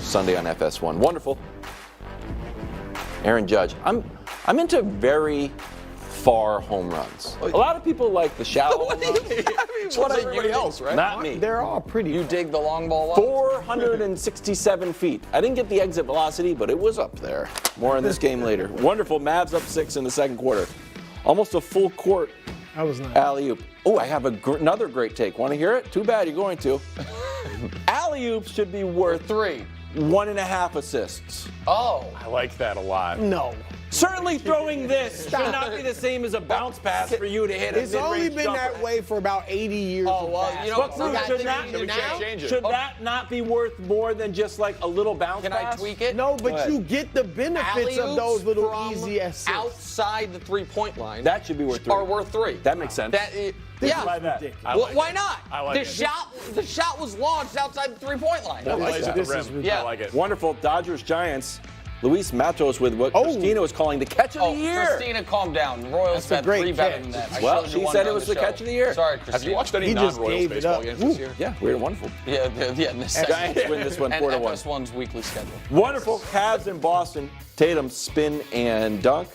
Sunday on FS1. Wonderful. Aaron Judge. I'm into very far home runs. A lot of people like the shallow home runs. It's what everybody else, right? Not me. They're all pretty. You dig the long ball up? 467 feet. I didn't get the exit velocity, but it was up there. More on this game later. Wonderful. Mavs up 6 in the second quarter. Almost a full court I was not. alley-oop. Oh, I have another great take. Want to hear it? Too bad you're going to. Alley-oops should be worth 3. 1.5 assists. Oh. I like that a lot. No. Certainly throwing this should not be the same as a bounce pass for you to hit a It's only mid-range been jumper. that way for about 80 years. Oh, well, you know, But Brou, should that not be worth more than just like a little bounce Can pass? I tweak it? No, but you get the benefits of those little from easy assists. outside the three-point line. That should be worth 3. Are worth 3. That makes sense. Yeah. Buy that. Well, why not? I like the shot was launched outside the three-point line. That lays at the rim. Yeah. I like it. Wonderful. Dodgers Giants. Luis Matos with what Christina was calling the catch of the year. Christina, calm down. The Royals That's a had great 3 better catch. than that. I Well, showed you she one said on it was the show. catch of the year. Sorry, Christina. Have you watched any He just non-Royals gave it baseball up. games this year? Yeah, we're wonderful. Yeah, in the second. Giants win this one And 4-1. FS1's weekly schedule. Wonderful. Cavs in Boston. Tatum spin and dunk.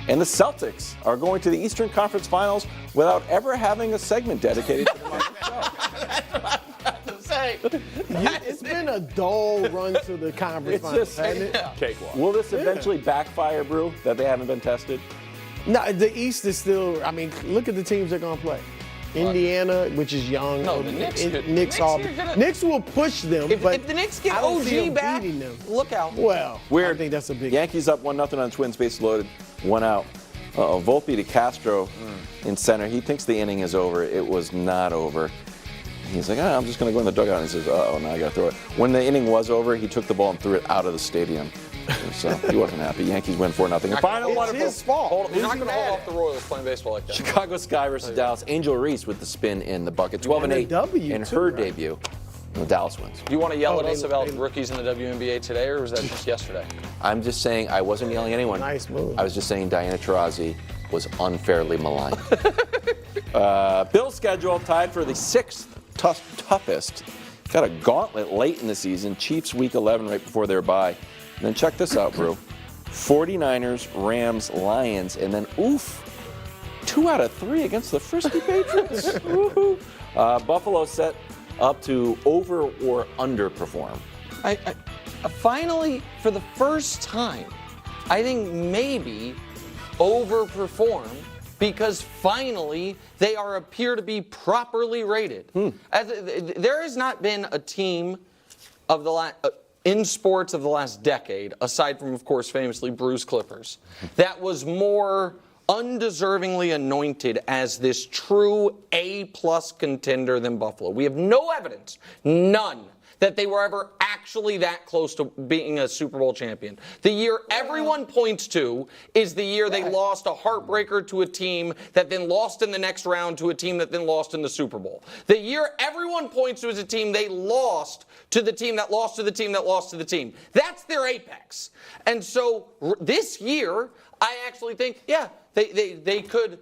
And the Celtics are going to the Eastern Conference Finals without ever having a segment dedicated to them on the show. It's been a dull run to the conference It's finals, just- hasn't it? Cakewalk. Will this eventually backfire, Brou, that they haven't been tested? No, the East is still. I mean, look at the teams they're gonna play. Indiana, which is young. No, the Knicks could- Knicks Knicks will push them, If but the Knicks get I don't see OG them back, beating them. look out. Well, Weird. I think that's a big. Yankees up 1-0 on Twins, base loaded, 1 out. Volpe to Castro in center. He thinks the inning is over. It was not over. He's like, I'm just going to go in the dugout. And he says, now I got to throw it. When the inning was over, he took the ball and threw it out of the stadium. So he wasn't happy. Yankees win 4-0. And final It's wonderful. his fault. You're not going to hold Who's off the Royals playing baseball like that. Chicago Sky versus Dallas. Angel Reese with the spin in the bucket. 12-8 W in too, her right? debut. The Dallas wins. Do you want to yell at they- us about they- rookies in the WNBA today, or was that just yesterday? I'm just saying, I wasn't yelling at anyone. Nice move. I was just saying Diana Taurasi was unfairly maligned. Bill's schedule tied for the 6th toughest. Got a gauntlet late in the season. Chiefs week 11 right before their bye. And then check this out, Brou. 49ers, Rams, Lions, and then 2 out of 3 against the Frisky Patriots. Woohoo. Buffalo set up to over or underperform. I finally, for the first time, I think maybe overperform because finally they appear to be properly rated. There has not been a team of the in sports of the last decade, aside from, of course, famously Bruce Clippers, that was more undeservingly anointed as this true A-plus contender than Buffalo. We have no evidence, none, that they were ever actually that close to being a Super Bowl champion. The year everyone points to is the year they lost a heartbreaker to a team that then lost in the next round to a team that then lost in the Super Bowl. The year everyone points to is a team they lost to the team that lost to the team that lost to the team. That's their apex. And so this year, I actually think, they could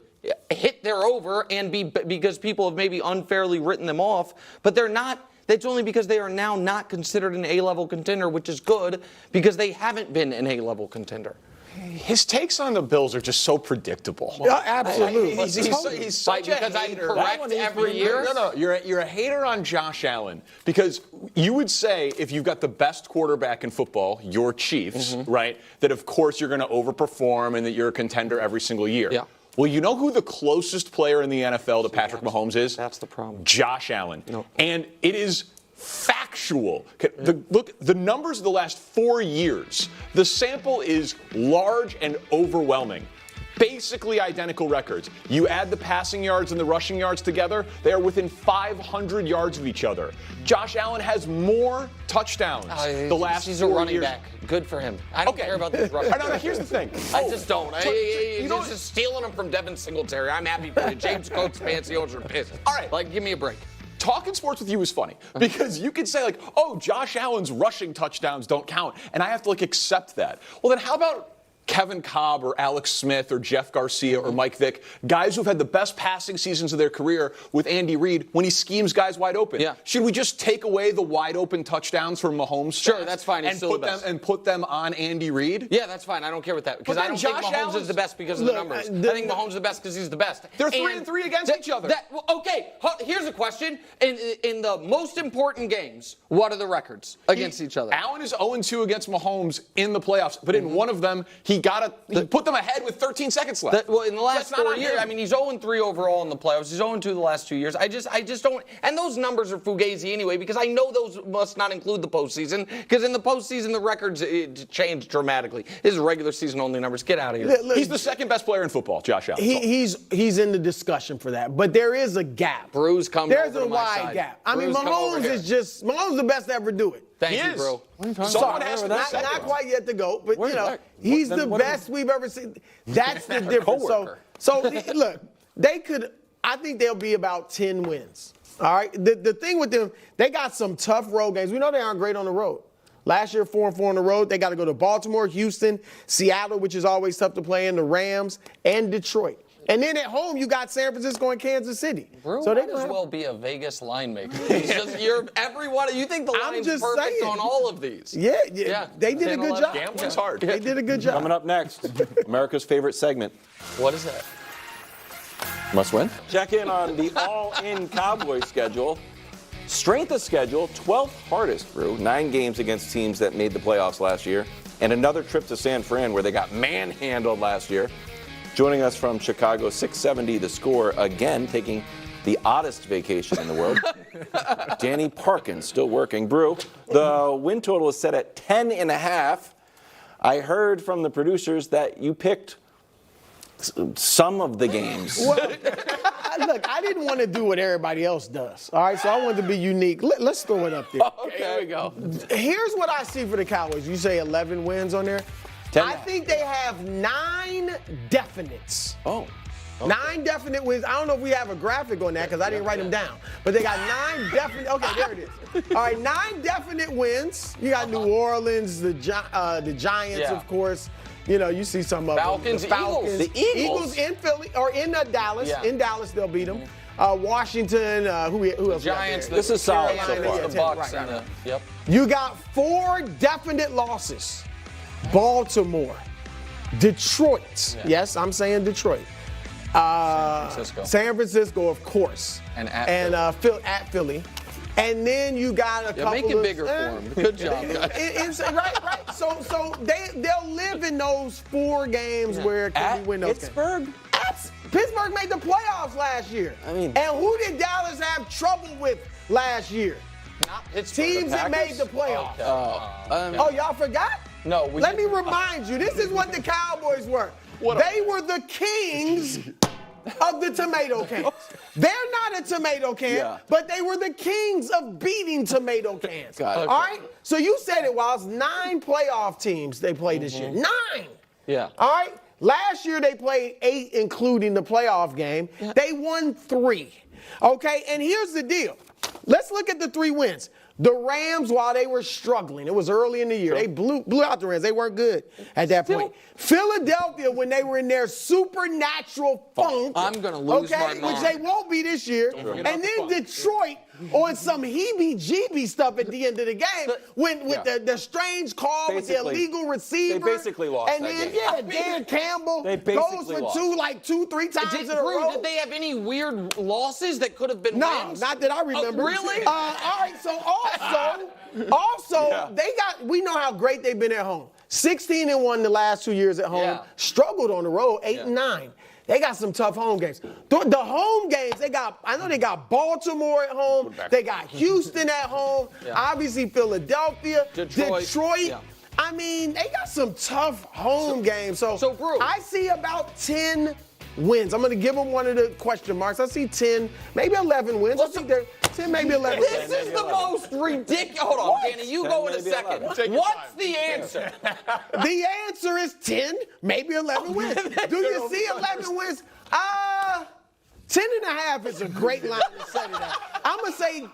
hit their over and be, because people have maybe unfairly written them off, but they're not. That's only because they are now not considered an A-level contender, which is good because they haven't been an A-level contender. His takes on the Bills are just so predictable. Yeah, absolutely. He's such a because I'm hater. correct every year. No, you're a hater on Josh Allen because you would say if you've got the best quarterback in football, your Chiefs, right, that of course you're going to overperform and that you're a contender every single year. Yeah. Well, you know who the closest player in the NFL to Patrick Mahomes is? That's the problem. Josh Allen. No. And it is factual. Look, the numbers of the last 4 years, the sample is large and overwhelming. Basically identical records. You add the passing yards and the rushing yards together, they are within 500 yards of each other. Josh Allen has more touchdowns the last 4 years. He's a running back. Good for him. I don't care about these running backs. No, here's the thing. I just don't. You know, He's just stealing them from Devin Singletary. I'm happy for you. James Coates, fancy owners are pissed. All right. Like, give me a break. Talking sports with you is funny because you could say Josh Allen's rushing touchdowns don't count, and I have to accept that. Well, then how about Kevin Cobb or Alex Smith or Jeff Garcia or Mike Vick, guys who've had the best passing seasons of their career with Andy Reid when he schemes guys wide open. Yeah. Should we just take away the wide open touchdowns from Mahomes? Sure, that's fine. He's And still put the best. them and put them on Andy Reid? Yeah, that's fine. I don't care with that because But I then don't think Josh Mahomes Allen's- is the best because of the numbers. I think Mahomes is the best because he's the best. They're 3-3 against each other. Okay, here's a question. In the most important games, what are the records against each other? Allen is 0-2 against Mahomes in the playoffs, but in one of them, he put them ahead with 13 seconds left. In the last That's not 4 on years, him. I mean, he's 0-3 overall in the playoffs. He's 0-2 the last 2 years. I just don't. And those numbers are fugazi anyway because I know those must not include the postseason because in the postseason the records change dramatically. His regular season only numbers. Get out of here. Look, He's the second best player in football, Josh Allen. He's in the discussion for that, but there is a gap. Bruce come There's over a to my wide side. gap. I mean, Bruce, come over Mahomes here. is the best to ever do it. Thank He you, is. bro. Someone has to be not second. quite yet to go, but Where's that? he's Then the what best we've ever seen. That's the difference. Coworker. So look, they could. I think they'll be about 10 wins. All right. The thing with them, they got some tough road games. We know they aren't great on the road. Last year, 4-4 on the road. They got to go to Baltimore, Houston, Seattle, which is always tough to play in, the Rams, and Detroit. And then at home, you got San Francisco and Kansas City. Brew so they might as well be a Vegas line maker. It's just, everyone. You think the I'm line's just perfect saying. on all of these? Yeah. They did a 10, good 11. job. Gambling's hard. They did a good job. Coming up next, America's favorite segment, What is that? Must Win. Check in on the all-in Cowboys schedule. Strength of schedule, 12th hardest, Brew. 9 games against teams that made the playoffs last year. And another trip to San Fran where they got manhandled last year. Joining us from Chicago, 670 The Score, again, taking the oddest vacation in the world. Danny Parkins, still working. Brew, the win total is set at 10.5. I heard from the producers that you picked some of the games. Well, look, I didn't want to do what everybody else does. All right, so I wanted to be unique. Let's throw it up there. Okay, here we go. Here's what I see for the Cowboys. You say 11 wins on there. 10. I think they have 9 definites. Oh. 9 definite wins. I don't know if we have a graphic on that because I didn't write them down. But they got 9 definite. Okay, there it is. All right, 9 definite wins. You got New Orleans, the Giants, Yeah. of course. You know, you see some of Falcons, them. The Falcons, Eagles. The Eagles. Eagles in Philly or in Dallas. Yeah. In Dallas, they'll beat them. Washington. Who else? we got Giants. there? This is solid so Carolina, far. yeah, The Tampa, Bucks right, and right, the. Yep. You got 4 definite losses. Baltimore, Detroit. Yeah. Yes, I'm saying Detroit. Francisco. San Francisco, of course. And at at Philly. And then you got a couple make it of bigger for 'em. Good job, guys. right. So they'll live in those 4 games where can At we win those Pittsburgh? games. Pittsburgh made the playoffs last year. I mean- and who did Dallas have trouble with last year? Not Pittsburgh. Teams that made the playoffs. Oh, y'all forgot? No, we Let me didn't. remind you, this is what the Cowboys were. What They were the kings of the tomato cans. They're not a tomato can, Yeah. but they were the kings of beating tomato cans. Got it. All right? So you said it, Wiles. 9 playoff teams they played this year. 9. Yeah. All right? Last year they played 8, including the playoff game. They won 3. Okay? And here's the deal. Let's look at the 3 wins. The Rams, while they were struggling, it was early in the year. They blew out the Rams. They weren't good at that point. Philadelphia, when they were in their supernatural funk. I'm gonna lose my which mind. they won't be this year. And then Detroit on some heebie-jeebie stuff at the end of the game with the strange call with the Basically, illegal receiver. they basically lost And that then, game. Dan Campbell They goes basically for lost. 2-3 times in a Brew, row. did they have any weird losses that could have been No, wins? not that I remember. Really? All right, so also, we know how great they've been at home. 16-1 the last 2 years at home. Yeah. Struggled on the road, 8-9. They got some tough home games. The home games, I know they got Baltimore at home. They got Houston at home. Yeah. Obviously Philadelphia, Detroit. Yeah. I mean, they got some tough home games. So Brew. I see about 10 wins. I'm going to give them one of the question marks. I see 10, maybe 11 wins. I think they're 10, maybe 11 This wins. is the most ridiculous. Hold on, Danny, you go in a maybe second. 11. Take your What's the answer? The answer is 10, maybe 11 wins. Do you see 11 wins? 10.5 is a great line to set it at. I'm going to say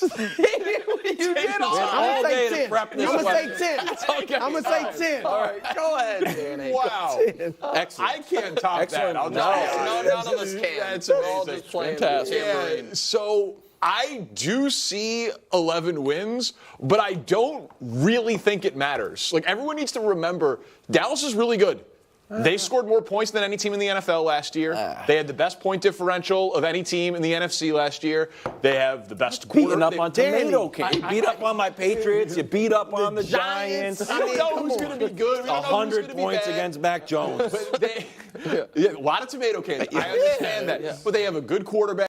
You did all. I'm All gonna say day to 10. wrap this I'm up. going to say 10. Okay. I'm going to say 10. All right, go ahead, Danny. Wow. Excellent. I can't top Excellent. that. I'll No, just be No, honest. none of us can. That's We're all amazing. just playing Fantastic. tambourine. Yeah, so I do see 11 wins, but I don't really think it matters. Like, everyone needs to remember, Dallas is really good. They scored more points than any team in the NFL last year. They had the best point differential of any team in the NFC last year. They have the best Beating up they- on tomato can. You beat up on my Patriots. You beat up on the Giants. I don't know who's going to be good. We don't know who's 100 gonna be points bad. against Mac Jones. Yeah, a lot of tomato cans. I understand that. But they have a good quarterback.